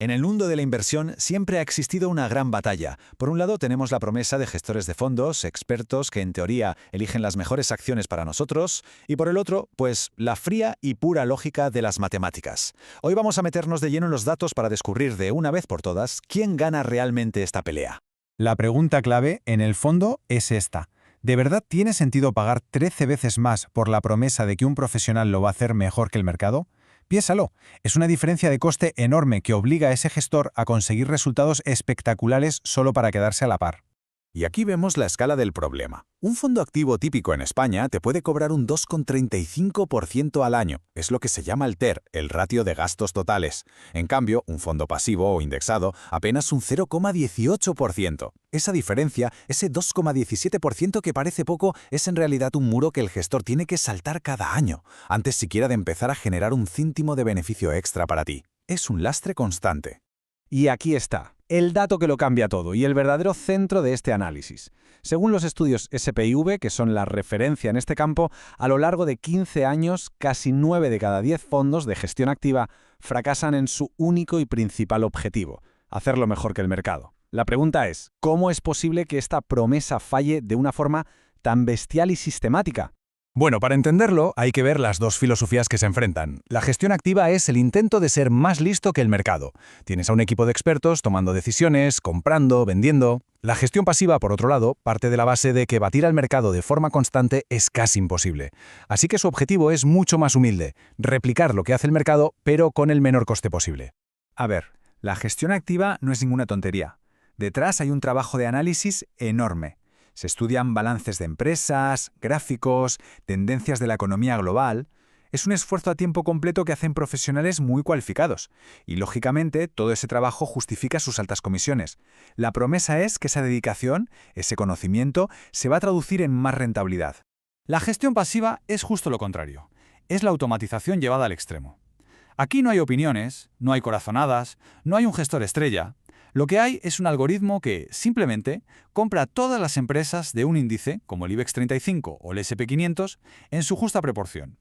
En el mundo de la inversión siempre ha existido una gran batalla. Por un lado tenemos la promesa de gestores de fondos, expertos que en teoría eligen las mejores acciones para nosotros, y por el otro, pues la fría y pura lógica de las matemáticas. Hoy vamos a meternos de lleno en los datos para descubrir de una vez por todas quién gana realmente esta pelea. La pregunta clave, en el fondo, es esta. ¿De verdad tiene sentido pagar 13 veces más por la promesa de que un profesional lo va a hacer mejor que el mercado? Piénsalo, es una diferencia de coste enorme que obliga a ese gestor a conseguir resultados espectaculares solo para quedarse a la par. Y aquí vemos la escala del problema. Un fondo activo típico en España te puede cobrar un 2,35% al año. Es lo que se llama el TER, el ratio de gastos totales. En cambio, un fondo pasivo o indexado, apenas un 0,18%. Esa diferencia, ese 2,17% que parece poco, es en realidad un muro que el gestor tiene que saltar cada año, antes siquiera de empezar a generar un céntimo de beneficio extra para ti. Es un lastre constante. Y aquí está, el dato que lo cambia todo y el verdadero centro de este análisis. Según los estudios SPIV, que son la referencia en este campo, a lo largo de 15 años, casi 9 de cada 10 fondos de gestión activa fracasan en su único y principal objetivo, hacerlo mejor que el mercado. La pregunta es, ¿cómo es posible que esta promesa falle de una forma tan bestial y sistemática? Bueno, para entenderlo, hay que ver las dos filosofías que se enfrentan. La gestión activa es el intento de ser más listo que el mercado. Tienes a un equipo de expertos tomando decisiones, comprando, vendiendo. La gestión pasiva, por otro lado, parte de la base de que batir al mercado de forma constante es casi imposible. Así que su objetivo es mucho más humilde, replicar lo que hace el mercado, pero con el menor coste posible. A ver, la gestión activa no es ninguna tontería. Detrás hay un trabajo de análisis enorme. Se estudian balances de empresas, gráficos, tendencias de la economía global. Es un esfuerzo a tiempo completo que hacen profesionales muy cualificados. Y, lógicamente, todo ese trabajo justifica sus altas comisiones. La promesa es que esa dedicación, ese conocimiento, se va a traducir en más rentabilidad. La gestión pasiva es justo lo contrario. Es la automatización llevada al extremo. Aquí no hay opiniones, no hay corazonadas, no hay un gestor estrella. Lo que hay es un algoritmo que, simplemente, compra todas las empresas de un índice, como el IBEX 35 o el S&P 500, en su justa proporción.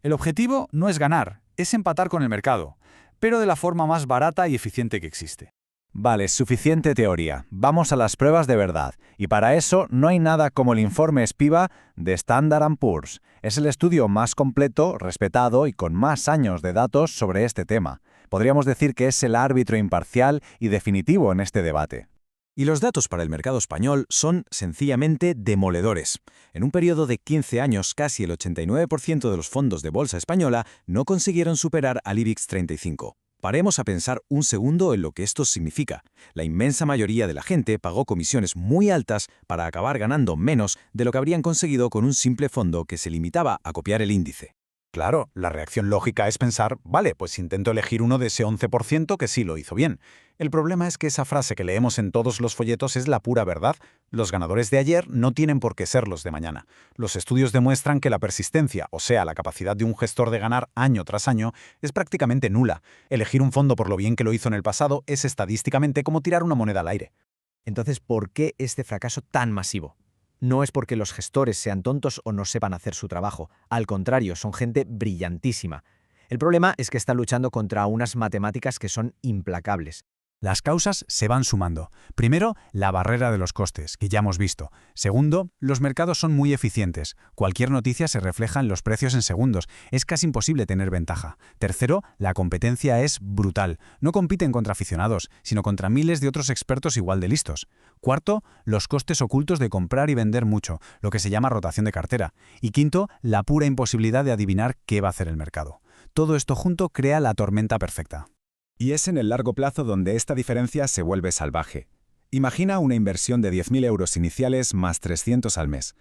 El objetivo no es ganar, es empatar con el mercado, pero de la forma más barata y eficiente que existe. Vale, suficiente teoría. Vamos a las pruebas de verdad. Y para eso no hay nada como el informe SPIVA de Standard & Poor's. Es el estudio más completo, respetado y con más años de datos sobre este tema. Podríamos decir que es el árbitro imparcial y definitivo en este debate. Y los datos para el mercado español son sencillamente demoledores. En un periodo de 15 años, casi el 89% de los fondos de bolsa española no consiguieron superar al IBEX 35. Paremos a pensar un segundo en lo que esto significa. La inmensa mayoría de la gente pagó comisiones muy altas para acabar ganando menos de lo que habrían conseguido con un simple fondo que se limitaba a copiar el índice. Claro, la reacción lógica es pensar, vale, pues intento elegir uno de ese 11% que sí lo hizo bien. El problema es que esa frase que leemos en todos los folletos es la pura verdad. Los ganadores de ayer no tienen por qué ser los de mañana. Los estudios demuestran que la persistencia, o sea, la capacidad de un gestor de ganar año tras año, es prácticamente nula. Elegir un fondo por lo bien que lo hizo en el pasado es estadísticamente como tirar una moneda al aire. Entonces, ¿por qué este fracaso tan masivo? No es porque los gestores sean tontos o no sepan hacer su trabajo. Al contrario, son gente brillantísima. El problema es que están luchando contra unas matemáticas que son implacables. Las causas se van sumando. Primero, la barrera de los costes, que ya hemos visto. Segundo, los mercados son muy eficientes. Cualquier noticia se refleja en los precios en segundos. Es casi imposible tener ventaja. Tercero, la competencia es brutal. No compiten contra aficionados, sino contra miles de otros expertos igual de listos. Cuarto, los costes ocultos de comprar y vender mucho, lo que se llama rotación de cartera. Y quinto, la pura imposibilidad de adivinar qué va a hacer el mercado. Todo esto junto crea la tormenta perfecta. Y es en el largo plazo donde esta diferencia se vuelve salvaje. Imagina una inversión de 10.000 euros iniciales más 300 al mes.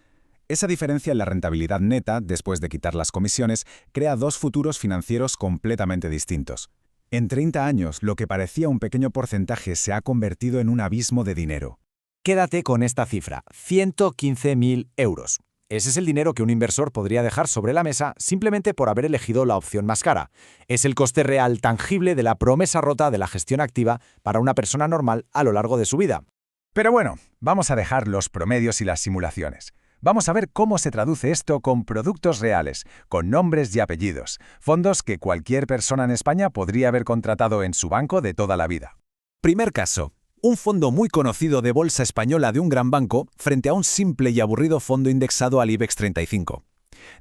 Esa diferencia en la rentabilidad neta, después de quitar las comisiones, crea dos futuros financieros completamente distintos. En 30 años, lo que parecía un pequeño porcentaje se ha convertido en un abismo de dinero. Quédate con esta cifra, 115.000 euros. Ese es el dinero que un inversor podría dejar sobre la mesa simplemente por haber elegido la opción más cara. Es el coste real tangible de la promesa rota de la gestión activa para una persona normal a lo largo de su vida. Pero bueno, vamos a dejar los promedios y las simulaciones. Vamos a ver cómo se traduce esto con productos reales, con nombres y apellidos, fondos que cualquier persona en España podría haber contratado en su banco de toda la vida. Primer caso. Un fondo muy conocido de bolsa española de un gran banco frente a un simple y aburrido fondo indexado al IBEX 35.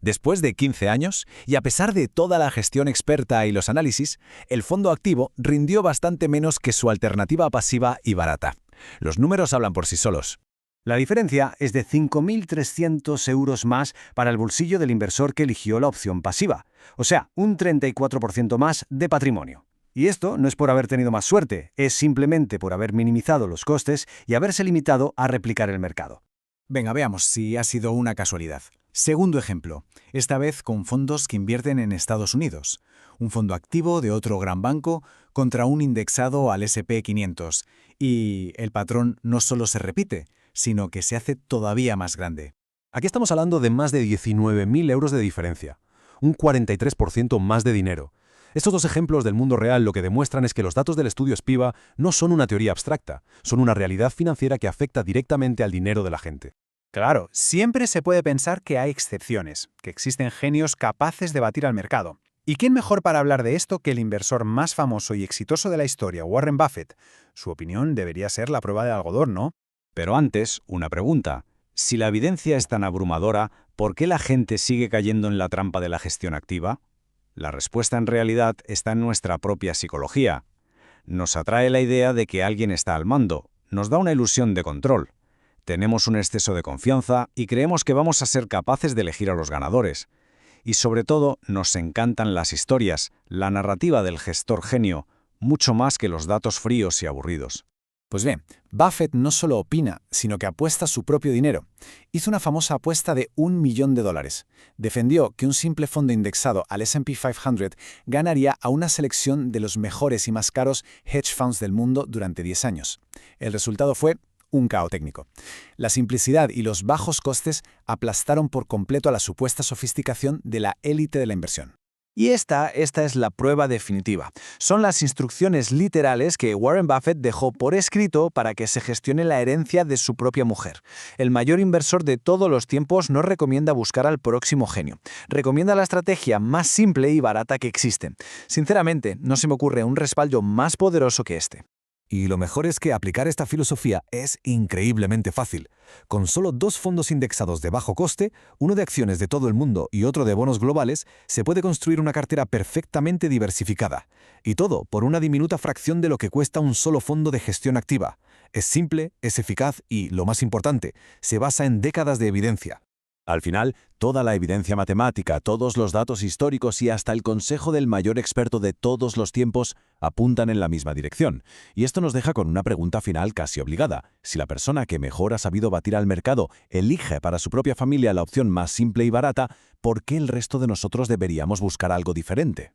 Después de 15 años, y a pesar de toda la gestión experta y los análisis, el fondo activo rindió bastante menos que su alternativa pasiva y barata. Los números hablan por sí solos. La diferencia es de 5.300 euros más para el bolsillo del inversor que eligió la opción pasiva, o sea, un 34% más de patrimonio. Y esto no es por haber tenido más suerte, es simplemente por haber minimizado los costes y haberse limitado a replicar el mercado. Venga, veamos si ha sido una casualidad. Segundo ejemplo, esta vez con fondos que invierten en Estados Unidos. Un fondo activo de otro gran banco contra un indexado al S&P 500. Y el patrón no solo se repite, sino que se hace todavía más grande. Aquí estamos hablando de más de 19.000 euros de diferencia, un 43% más de dinero. Estos dos ejemplos del mundo real lo que demuestran es que los datos del estudio SPIVA no son una teoría abstracta, son una realidad financiera que afecta directamente al dinero de la gente. Claro, siempre se puede pensar que hay excepciones, que existen genios capaces de batir al mercado. ¿Y quién mejor para hablar de esto que el inversor más famoso y exitoso de la historia, Warren Buffett? Su opinión debería ser la prueba del algodón, ¿no? Pero antes, una pregunta. Si la evidencia es tan abrumadora, ¿por qué la gente sigue cayendo en la trampa de la gestión activa? La respuesta en realidad está en nuestra propia psicología. Nos atrae la idea de que alguien está al mando, nos da una ilusión de control. Tenemos un exceso de confianza y creemos que vamos a ser capaces de elegir a los ganadores. Y sobre todo, nos encantan las historias, la narrativa del gestor genio, mucho más que los datos fríos y aburridos. Pues bien, Buffett no solo opina, sino que apuesta su propio dinero. Hizo una famosa apuesta de $1 millón. Defendió que un simple fondo indexado al S&P 500 ganaría a una selección de los mejores y más caros hedge funds del mundo durante 10 años. El resultado fue un caos técnico. La simplicidad y los bajos costes aplastaron por completo a la supuesta sofisticación de la élite de la inversión. Y esta es la prueba definitiva. Son las instrucciones literales que Warren Buffett dejó por escrito para que se gestione la herencia de su propia mujer. El mayor inversor de todos los tiempos no recomienda buscar al próximo genio. Recomienda la estrategia más simple y barata que existe. Sinceramente, no se me ocurre un respaldo más poderoso que este. Y lo mejor es que aplicar esta filosofía es increíblemente fácil. Con solo 2 fondos indexados de bajo coste, uno de acciones de todo el mundo y otro de bonos globales, se puede construir una cartera perfectamente diversificada. Y todo por una diminuta fracción de lo que cuesta un solo fondo de gestión activa. Es simple, es eficaz y, lo más importante, se basa en décadas de evidencia. Al final, toda la evidencia matemática, todos los datos históricos y hasta el consejo del mayor experto de todos los tiempos apuntan en la misma dirección. Y esto nos deja con una pregunta final casi obligada. Si la persona que mejor ha sabido batir al mercado elige para su propia familia la opción más simple y barata, ¿por qué el resto de nosotros deberíamos buscar algo diferente?